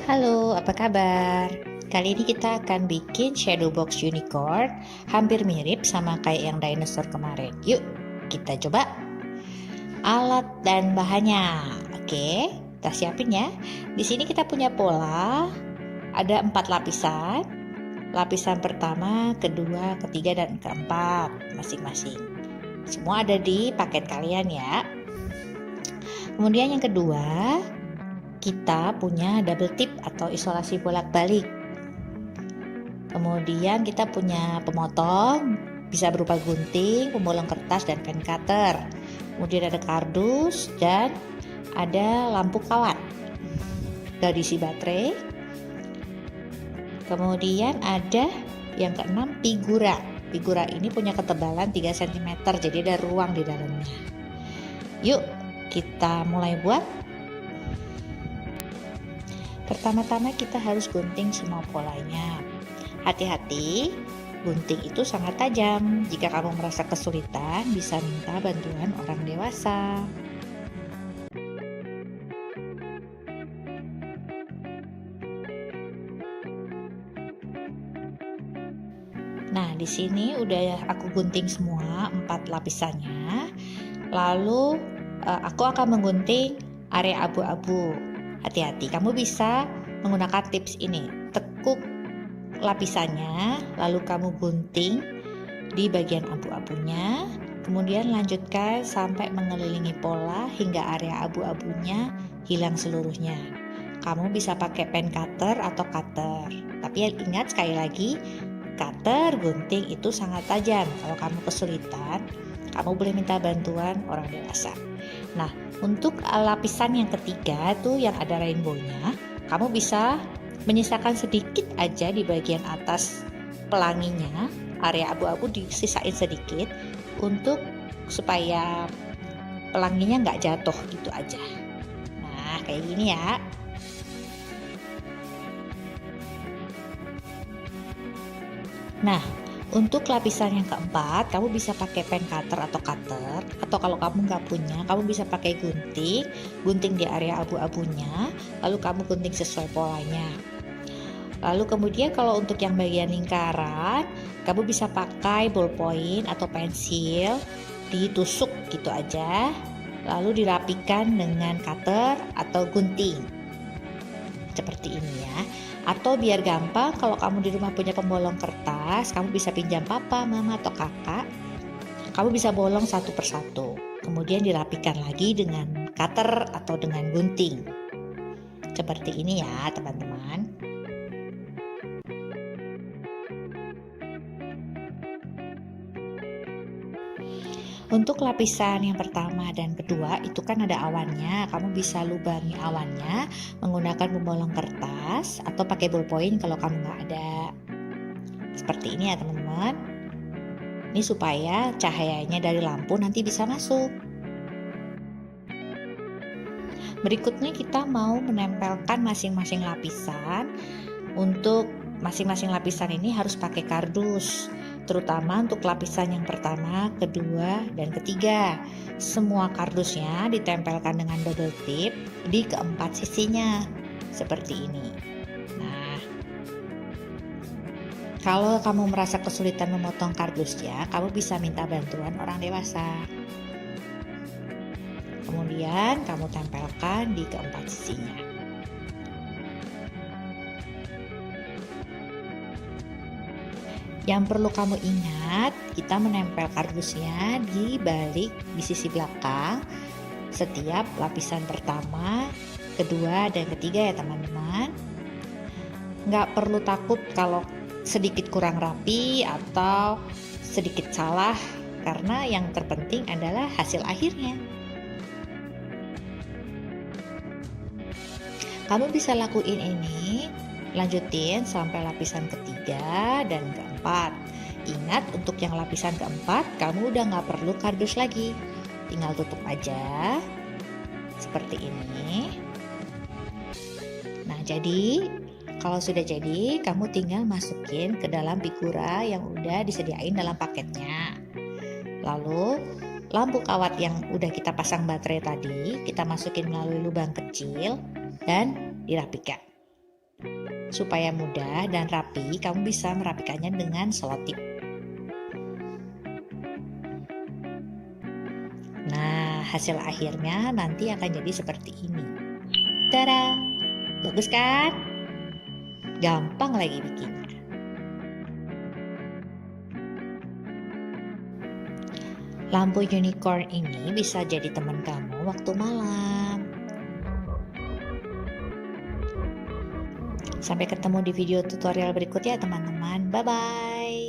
Halo, apa kabar? Kali ini kita akan bikin shadow box unicorn, hampir mirip sama kayak yang dinosaur kemarin. Yuk, kita coba. Alat dan bahannya. Oke, kita siapin ya. Di sini kita punya pola, ada 4 lapisan. Lapisan pertama, kedua, ketiga, dan keempat masing-masing. Semua ada di paket kalian ya. Kemudian yang kedua, kita punya double tip atau isolasi bolak-balik. Kemudian kita punya pemotong, bisa berupa gunting, pembolong kertas, dan pen cutter. Kemudian ada kardus dan ada lampu kawat. Dari isi baterai. Kemudian ada yang keenam, figura. Figura ini punya ketebalan 3 cm, jadi ada ruang di dalamnya. Yuk, kita mulai buat. Pertama-tama kita harus gunting semua polanya. Hati-hati, gunting itu sangat tajam. Jika kamu merasa kesulitan, bisa minta bantuan orang dewasa. Nah, di sini udah aku gunting semua 4 lapisannya. Lalu aku akan menggunting area abu-abu. Hati-hati, kamu bisa menggunakan tips ini. Tekuk lapisannya, lalu kamu gunting di bagian abu-abunya. Kemudian lanjutkan sampai mengelilingi pola hingga area abu-abunya hilang seluruhnya. Kamu bisa pakai pen cutter atau cutter. Tapi ingat sekali lagi, cutter gunting itu sangat tajam. Kalau kamu kesulitan, kamu boleh minta bantuan orang dewasa. Nah, untuk lapisan yang ketiga tuh yang ada rainbow-nya, kamu bisa menyisakan sedikit aja di bagian atas pelanginya, area abu-abu disisain sedikit untuk supaya pelanginya nggak jatuh gitu aja. Nah, kayak gini ya. Nah, untuk lapisan yang keempat, kamu bisa pakai pen cutter atau cutter, atau kalau kamu nggak punya, kamu bisa pakai gunting di area abu-abunya, lalu kamu gunting sesuai polanya. Lalu kemudian kalau untuk yang bagian lingkaran, kamu bisa pakai ballpoint atau pensil, ditusuk gitu aja, lalu dirapikan dengan cutter atau gunting. Seperti ini ya. Atau biar gampang, kalau kamu di rumah punya pembolong kertas, kamu bisa pinjam papa, mama, atau kakak. Kamu bisa bolong satu persatu. Kemudian dirapikan lagi dengan cutter atau dengan gunting. Seperti ini ya, teman-teman. Untuk lapisan yang pertama dan kedua itu kan ada awannya. Kamu bisa lubangi awannya menggunakan pembolong kertas atau pakai ballpoint kalau kamu nggak ada. Seperti ini ya teman-teman. Ini supaya cahayanya dari lampu nanti bisa masuk. Berikutnya kita mau menempelkan masing-masing lapisan. Untuk masing-masing lapisan ini harus pakai kardus. Terutama untuk lapisan yang pertama, kedua, dan ketiga. Semua kardusnya ditempelkan dengan double tip di keempat sisinya, seperti ini. Nah, kalau kamu merasa kesulitan memotong kardusnya, kamu bisa minta bantuan orang dewasa. Kemudian kamu tempelkan di keempat sisinya. Yang perlu kamu ingat, kita menempel kardusnya di sisi belakang setiap lapisan pertama, kedua, dan ketiga ya teman-teman. Nggak perlu takut kalau sedikit kurang rapi atau sedikit salah, karena yang terpenting adalah hasil akhirnya. Kamu bisa lakuin ini, lanjutin sampai lapisan ketiga dan keempat. Ingat, untuk yang lapisan keempat kamu udah nggak perlu kardus lagi, tinggal tutup aja seperti ini. Nah, jadi kalau sudah jadi, kamu tinggal masukin ke dalam figura yang udah disediain dalam paketnya. Lalu lampu kawat yang udah kita pasang baterai tadi, kita masukin melalui lubang kecil dan dirapikan. Supaya mudah dan rapi, kamu bisa merapikannya dengan selotip. Nah, hasil akhirnya nanti akan jadi seperti ini. Tada! Bagus kan? Gampang lagi bikinnya. Lampu unicorn ini bisa jadi teman kamu waktu malam. Sampai ketemu di video tutorial berikutnya teman-teman. Bye-bye.